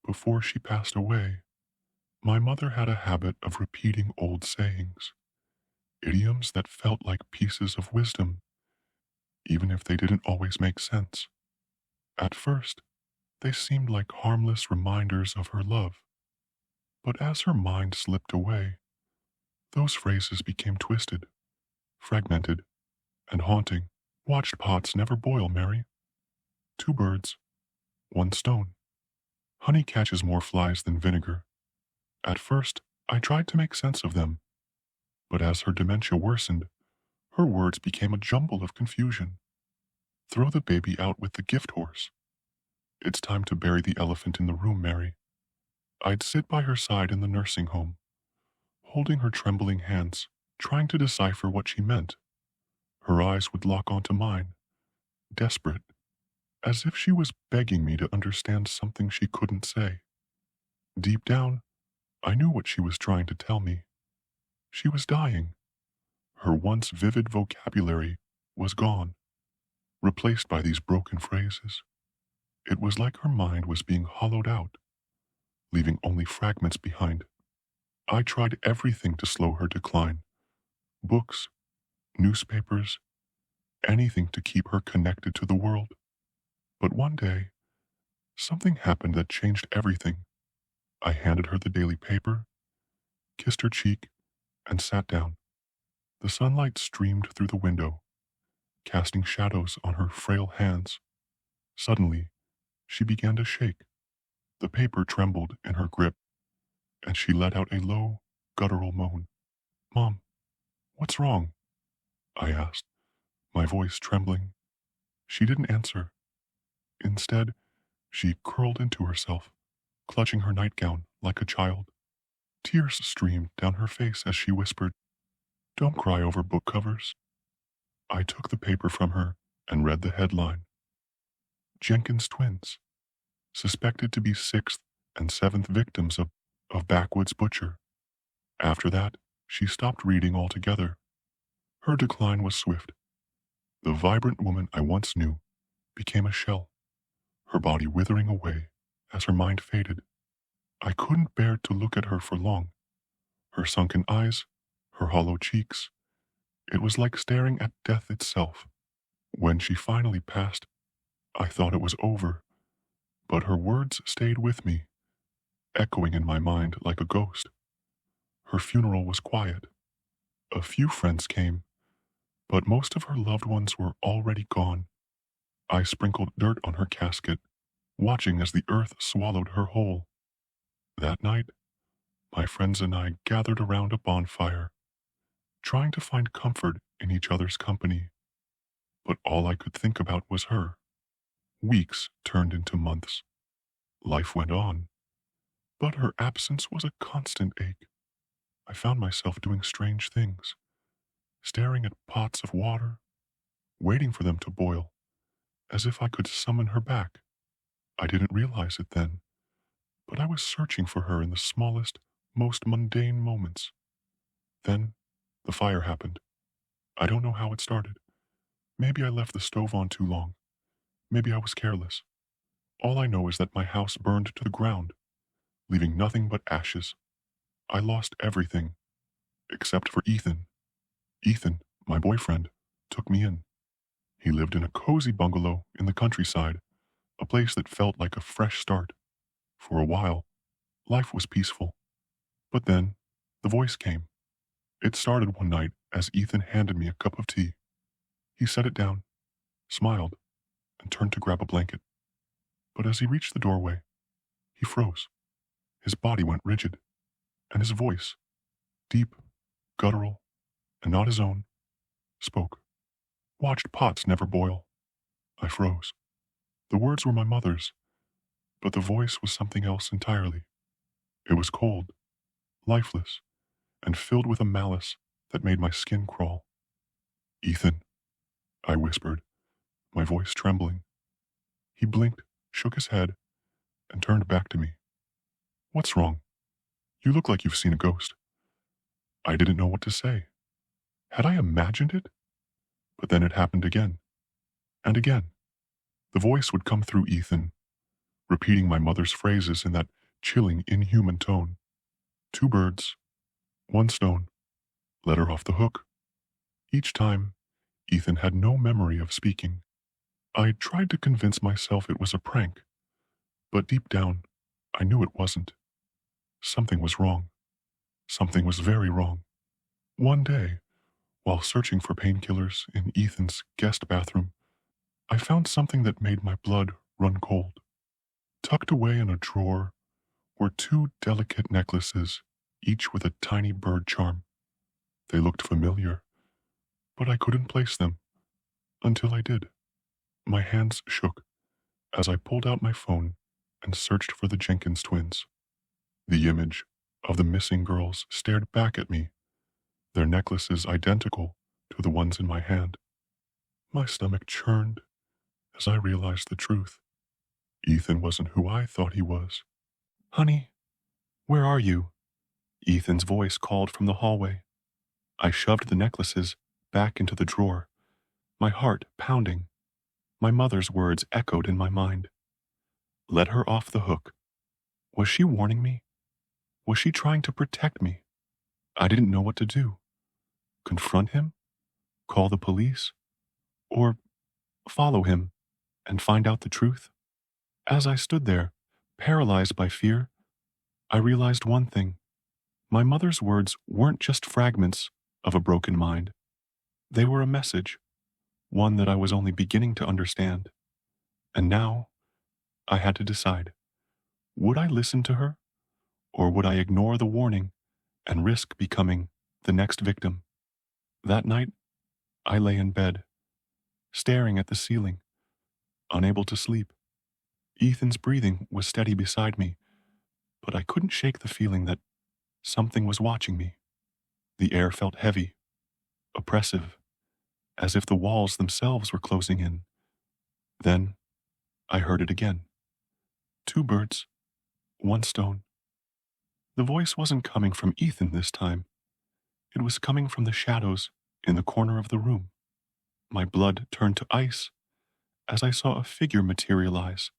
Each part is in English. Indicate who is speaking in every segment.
Speaker 1: Before she passed away, my mother had a habit of repeating old sayings, idioms that felt like pieces of wisdom, even if they didn't always make sense. At first, they seemed like harmless reminders of her love, but as her mind slipped away, those phrases became twisted, fragmented, and haunting. Watched pots never boil, Mary. Two birds, one stone. Honey catches more flies than vinegar. At first, I tried to make sense of them, but as her dementia worsened, her words became a jumble of confusion. Throw the baby out with the gift horse. It's time to bury the elephant in the room, Mary. I'd sit by her side in the nursing home, holding her trembling hands, trying to decipher what she meant. Her eyes would lock onto mine, desperate, as if she was begging me to understand something she couldn't say. Deep down, I knew what she was trying to tell me. She was dying. Her once vivid vocabulary was gone, replaced by these broken phrases. It was like her mind was being hollowed out, leaving only fragments behind. I tried everything to slow her decline. Books, newspapers, anything to keep her connected to the world. But one day, something happened that changed everything. I handed her the daily paper, kissed her cheek, and sat down. The sunlight streamed through the window, casting shadows on her frail hands. Suddenly, she began to shake. The paper trembled in her grip, and she let out a low, guttural moan. "Mom, what's wrong?" I asked, my voice trembling. She didn't answer. Instead, she curled into herself, clutching her nightgown like a child. Tears streamed down her face as she whispered, "Don't cry over book covers." I took the paper from her and read the headline. Jenkins twins, suspected to be sixth and seventh victims of backwoods butcher. After that, she stopped reading altogether. Her decline was swift. The vibrant woman I once knew became a shell, her body withering away as her mind faded. I couldn't bear to look at her for long. Her sunken eyes, her hollow cheeks. It was like staring at death itself. When she finally passed, I thought it was over, but her words stayed with me, echoing in my mind like a ghost. Her funeral was quiet. A few friends came, but most of her loved ones were already gone. I sprinkled dirt on her casket, watching as the earth swallowed her whole. That night, my friends and I gathered around a bonfire, trying to find comfort in each other's company. But all I could think about was her. Weeks turned into months. Life went on, but her absence was a constant ache. I found myself doing strange things, staring at pots of water, waiting for them to boil, as if I could summon her back. I didn't realize it then, but I was searching for her in the smallest, most mundane moments. Then, the fire happened. I don't know how it started. Maybe I left the stove on too long. Maybe I was careless. All I know is that my house burned to the ground, leaving nothing but ashes. I lost everything, except for Ethan. Ethan, my boyfriend, took me in. He lived in a cozy bungalow in the countryside, a place that felt like a fresh start. For a while, life was peaceful. But then, the voice came. It started one night as Ethan handed me a cup of tea. He set it down, smiled, and turned to grab a blanket. But as he reached the doorway, he froze. His body went rigid, and his voice, deep, guttural, and not his own, spoke. "Watched pots never boil." I froze. The words were my mother's, but the voice was something else entirely. It was cold, lifeless, and filled with a malice that made my skin crawl. "Ethan," I whispered, my voice trembling. He blinked, shook his head, and turned back to me. "What's wrong? You look like you've seen a ghost." I didn't know what to say. Had I imagined it? But then it happened again, and again. The voice would come through Ethan, repeating my mother's phrases in that chilling, inhuman tone. Two birds, one stone. Let her off the hook. Each time, Ethan had no memory of speaking. I tried to convince myself it was a prank, but deep down, I knew it wasn't. Something was wrong. Something was very wrong. One day, while searching for painkillers in Ethan's guest bathroom, I found something that made my blood run cold. Tucked away in a drawer were two delicate necklaces, each with a tiny bird charm. They looked familiar, but I couldn't place them until I did. My hands shook as I pulled out my phone and searched for the Jenkins twins. The image of the missing girls stared back at me, their necklaces identical to the ones in my hand. My stomach churned as I realized the truth. Ethan wasn't who I thought he was. "Honey, where are you?" Ethan's voice called from the hallway. I shoved the necklaces back into the drawer, my heart pounding. My mother's words echoed in my mind. Let her off the hook. Was she warning me? Was she trying to protect me? I didn't know what to do. Confront him? Call the police? Or follow him and find out the truth? As I stood there, paralyzed by fear, I realized one thing. My mother's words weren't just fragments of a broken mind. They were a message, one that I was only beginning to understand. And now, I had to decide. Would I listen to her, or would I ignore the warning and risk becoming the next victim? That night, I lay in bed, staring at the ceiling, unable to sleep. Ethan's breathing was steady beside me, but I couldn't shake the feeling that something was watching me. The air felt heavy, oppressive, as if the walls themselves were closing in. Then, I heard it again. Two birds, one stone. The voice wasn't coming from Ethan this time. It was coming from the shadows in the corner of the room. My blood turned to ice as I saw a figure materialize,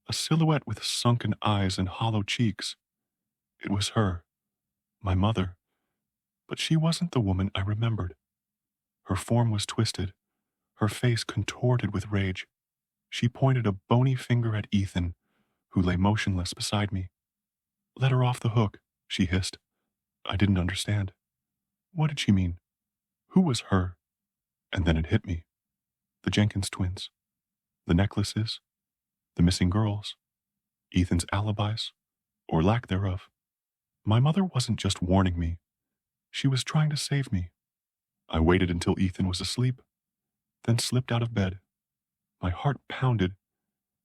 Speaker 1: a silhouette with sunken eyes and hollow cheeks. It was her, my mother, but she wasn't the woman I remembered. Her form was twisted, her face contorted with rage. She pointed a bony finger at Ethan, who lay motionless beside me. Let her off the hook, she hissed. I didn't understand. What did she mean? Who was her? And then it hit me. The Jenkins twins. The necklaces. The missing girls. Ethan's alibis, or lack thereof. My mother wasn't just warning me. She was trying to save me. I waited until Ethan was asleep, then slipped out of bed. My heart pounded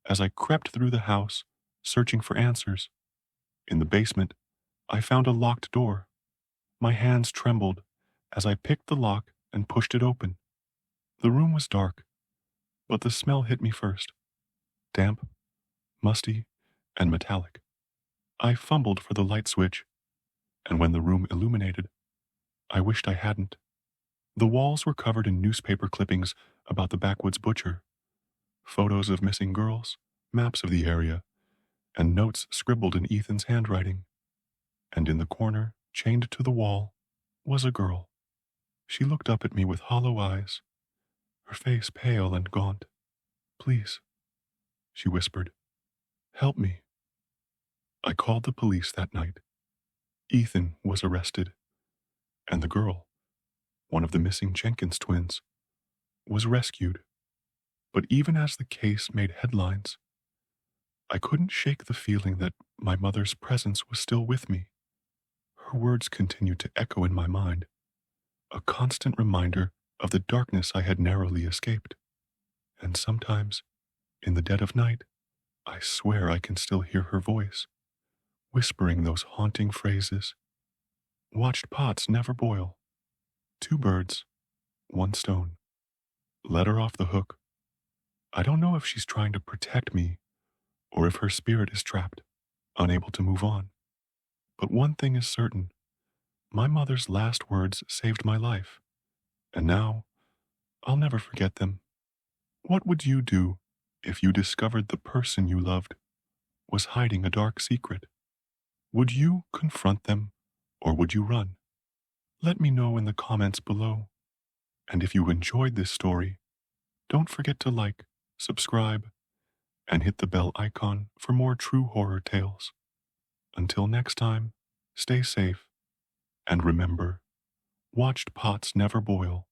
Speaker 1: as I crept through the house, searching for answers. In the basement, I found a locked door. My hands trembled as I picked the lock and pushed it open. The room was dark, but the smell hit me first. Damp, musty, and metallic. I fumbled for the light switch, and when the room illuminated, I wished I hadn't. The walls were covered in newspaper clippings about the backwoods butcher, photos of missing girls, maps of the area, and notes scribbled in Ethan's handwriting. And in the corner, chained to the wall, was a girl. She looked up at me with hollow eyes, her face pale and gaunt. "Please," she whispered, "help me." I called the police that night. Ethan was arrested, and the girl, one of the missing Jenkins twins, was rescued. But even as the case made headlines, I couldn't shake the feeling that my mother's presence was still with me. Her words continued to echo in my mind, a constant reminder of the darkness I had narrowly escaped. And sometimes, in the dead of night, I swear I can still hear her voice, whispering those haunting phrases. Watched pots never boil. Two birds, one stone. Let her off the hook. I don't know if she's trying to protect me or if her spirit is trapped, unable to move on. But one thing is certain. My mother's last words saved my life, and now I'll never forget them. What would you do if you discovered the person you loved was hiding a dark secret. Would you confront them or would you run? Let me know in the comments below. And if you enjoyed this story, don't forget to like, subscribe, and hit the bell icon for more true horror tales. Until next time, stay safe, and remember, watched pots never boil.